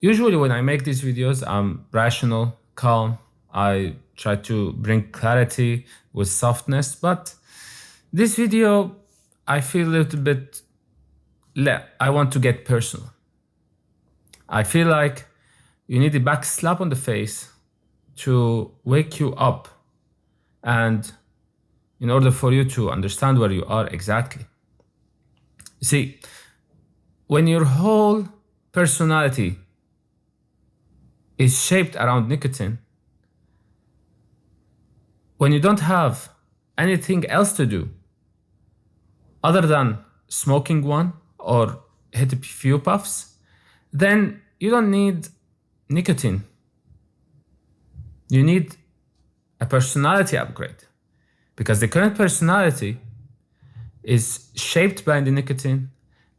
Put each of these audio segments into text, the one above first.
Usually when I make these videos, I'm rational, calm. I try to bring clarity with softness, but this video, I feel a little bit, I want to get personal. I feel like you need a back slap on the face to wake you up, and in order for you to understand where you are exactly. You see, when your whole personality is shaped around nicotine, when you don't have anything else to do other than smoking one or hit a few puffs, then you don't need nicotine. You need a personality upgrade, because the current personality is shaped by the nicotine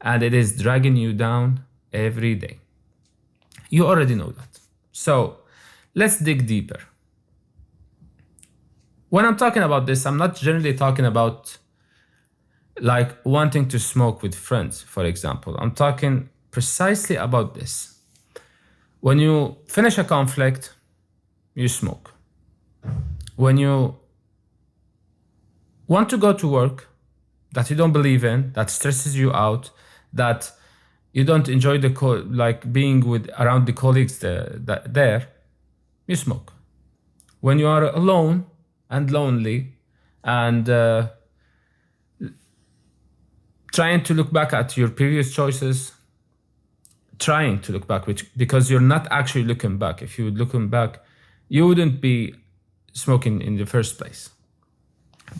and it is dragging you down every day. You already know that. So let's dig deeper. When I'm talking about this, I'm not generally talking about like wanting to smoke with friends, for example. I'm talking precisely about this. When you finish a conflict, you smoke. When you want to go to work that you don't believe in, that stresses you out, that you don't enjoy like being around the colleagues there, you smoke. When you are alone and lonely and trying to look back at your previous choices, because you're not actually looking back. If you were looking back, you wouldn't be smoking in the first place,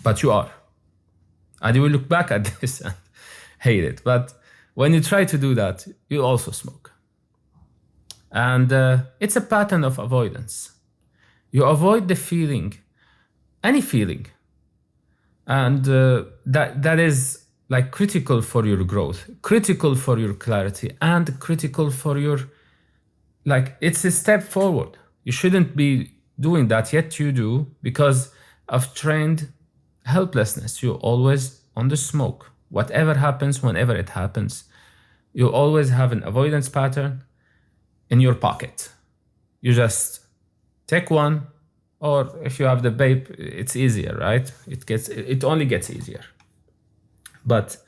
but you are. And you will look back at this and hate it. But when you try to do that, you also smoke. And it's a pattern of avoidance. You avoid the feeling, any feeling. And that is like critical for your growth, critical for your clarity, and critical for your, like, it's a step forward. You shouldn't be doing that, yet you do, because of trained helplessness. You always on the smoke. Whatever happens, whenever it happens, you always have an avoidance pattern in your pocket. You just take one, or if you have the vape, it's easier, right? It only gets easier. But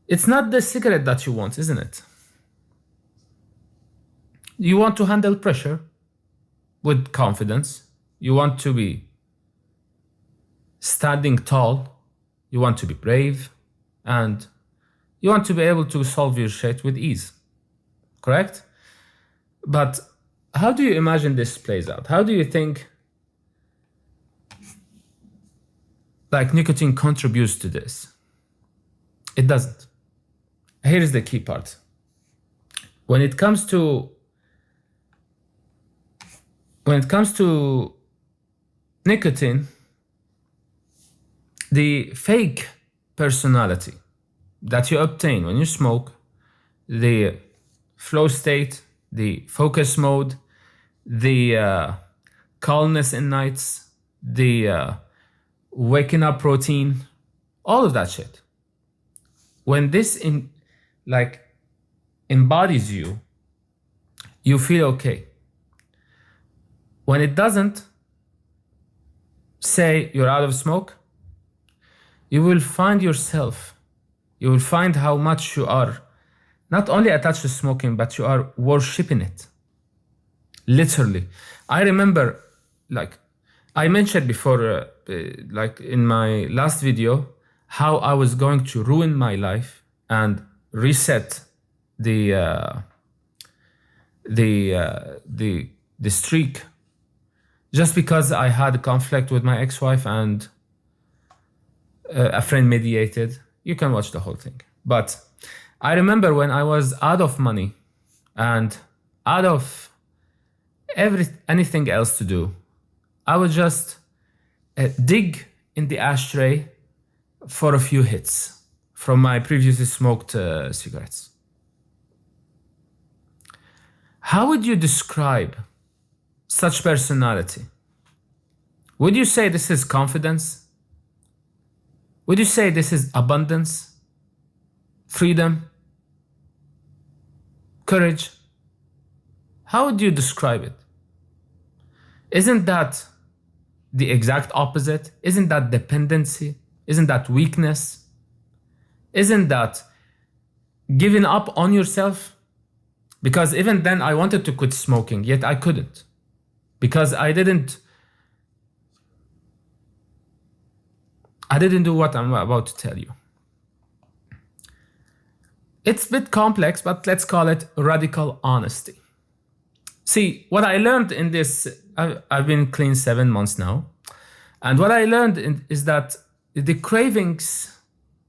it's not the cigarette that you want, isn't it? You want to handle pressure with confidence. You want to be standing tall. You want to be brave. And you want to be able to solve your shit with ease. Correct? But how do you imagine this plays out? How do you think like nicotine contributes to this? It doesn't. Here is the key part. When it comes to nicotine, the fake personality that you obtain when you smoke, the flow state, the focus mode, the calmness in nights, the waking up routine, all of that shit. When this embodies you, you feel okay. When it doesn't, say you're out of smoke, you will find how much you are not only attached to smoking, but you are worshipping it. Literally. I remember, like I mentioned before, like in my last video, how I was going to ruin my life and reset the streak, just because I had a conflict with my ex-wife and a friend mediated. You can watch the whole thing. But I remember when I was out of money and out of anything else to do, I would just dig in the ashtray for a few hits from my previously smoked cigarettes. How would you describe such personality? Would you say this is confidence? Would you say this is abundance, freedom, courage? How would you describe it? Isn't that the exact opposite? Isn't that dependency? Isn't that weakness? Isn't that giving up on yourself? Because even then I wanted to quit smoking, yet I couldn't. Because I didn't do what I'm about to tell you. It's a bit complex, but let's call it radical honesty. See, what I learned in this, I've been clean 7 months now. And what I learned is that the cravings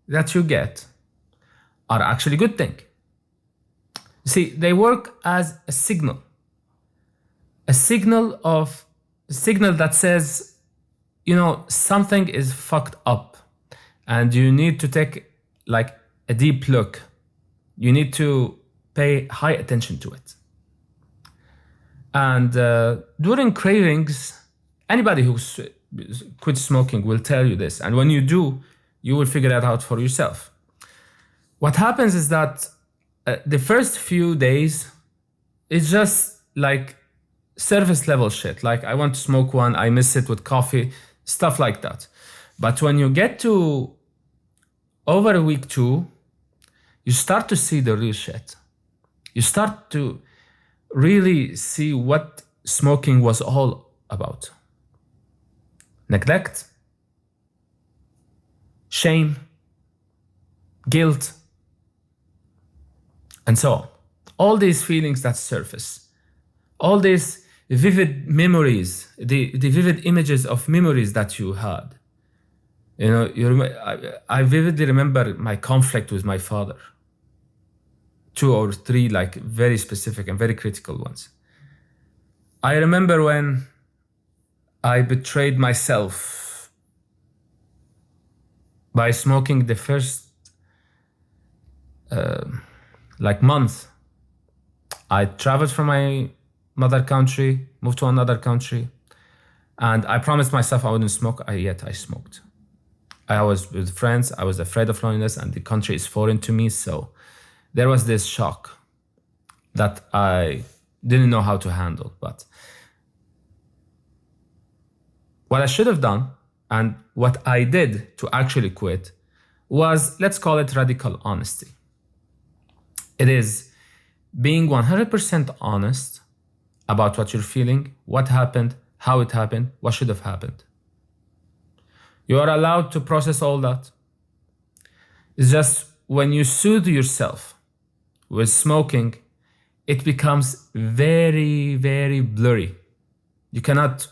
that you get are actually a good thing. See, they work as a signal that says, something is fucked up and you need to take like a deep look. You need to pay high attention to it. And during cravings, anybody who quits smoking will tell you this. And when you do, you will figure that out for yourself. What happens is that the first few days, it's just like surface level shit. Like, I want to smoke one, I miss it with coffee, stuff like that. But when you get to over week 2, you start to see the real shit. You start to really see what smoking was all about. Neglect, shame, guilt, and so on. All these feelings that surface, all these vivid memories, the vivid images of memories that you had. I vividly remember my conflict with my father. 2 or 3 like very specific and very critical ones. I remember when I betrayed myself by smoking the first month. I traveled from my mother country, moved to another country, and I promised myself I wouldn't smoke, yet I smoked. I was with friends, I was afraid of loneliness, and the country is foreign to me, so there was this shock that I didn't know how to handle. But what I should have done, and what I did to actually quit, was, let's call it radical honesty. It is being 100% honest about what you're feeling, what happened, how it happened, what should have happened. You are allowed to process all that. It's just when you soothe yourself with smoking, it becomes very, very blurry. You cannot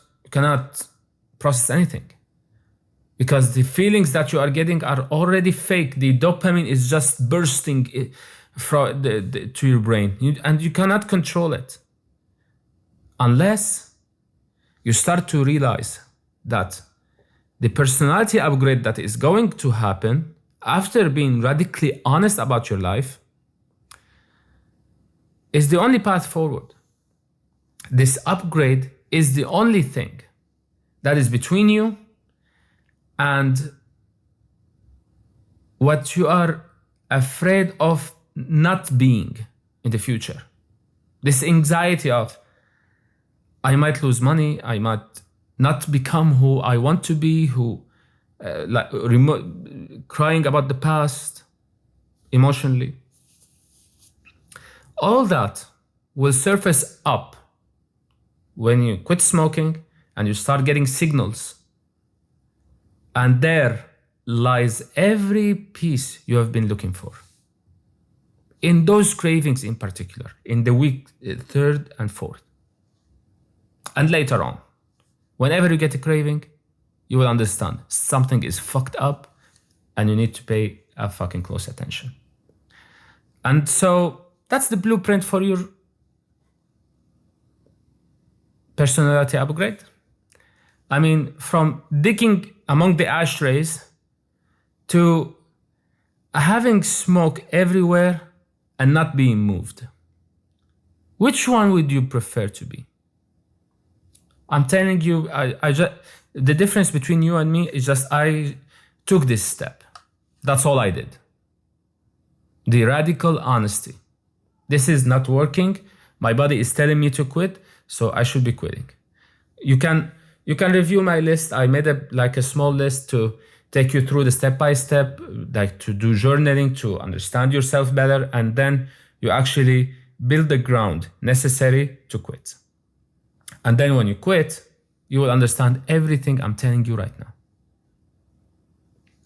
process anything because the feelings that you are getting are already fake. The dopamine is just bursting to your brain, and you cannot control it unless you start to realize that the personality upgrade that is going to happen after being radically honest about your life is the only path forward. This upgrade is the only thing that is between you and what you are afraid of not being in the future. This anxiety of, I might lose money, I might not become who I want to be, crying about the past emotionally. All that will surface up when you quit smoking and you start getting signals. And there lies every piece you have been looking for. In those cravings in particular, in the week 3rd and 4th. And later on, whenever you get a craving, you will understand something is fucked up and you need to pay a fucking close attention. And so that's the blueprint for your personality upgrade. I mean, from digging among the ashtrays to having smoke everywhere and not being moved. Which one would you prefer to be? I'm telling you, the difference between you and me is just I took this step. That's all I did. The radical honesty. This is not working. My body is telling me to quit, so I should be quitting. You can review my list. I made a small list to take you through the step by step, like to do journaling, to understand yourself better, and then you actually build the ground necessary to quit. And then when you quit, you will understand everything I'm telling you right now.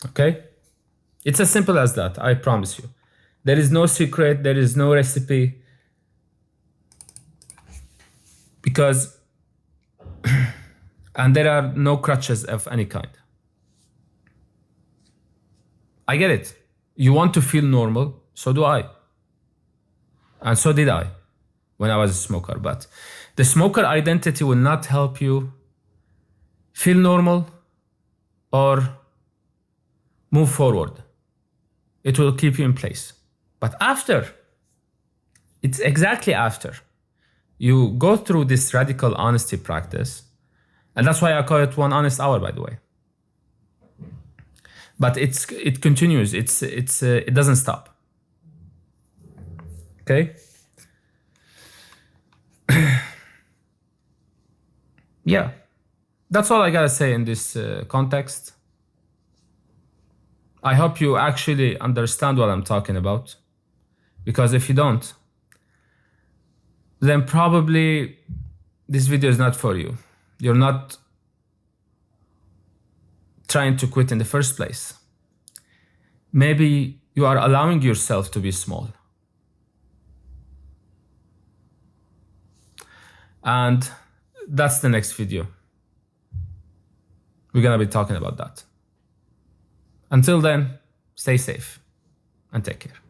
Okay? It's as simple as that, I promise you. There is no secret, there is no recipe. Because, and there are no crutches of any kind. I get it. You want to feel normal, so do I. And so did I when I was a smoker. But the smoker identity will not help you feel normal or move forward. It will keep you in place. But after, it's exactly after you go through this radical honesty practice, and that's why I call it 1 honest hour, by the way. But it continues. It doesn't stop. Okay. Yeah, that's all I gotta say in this context. I hope you actually understand what I'm talking about, because if you don't, then probably this video is not for you. You're not trying to quit in the first place. Maybe you are allowing yourself to be small. And that's the next video. We're gonna be talking about that. Until then, stay safe and take care.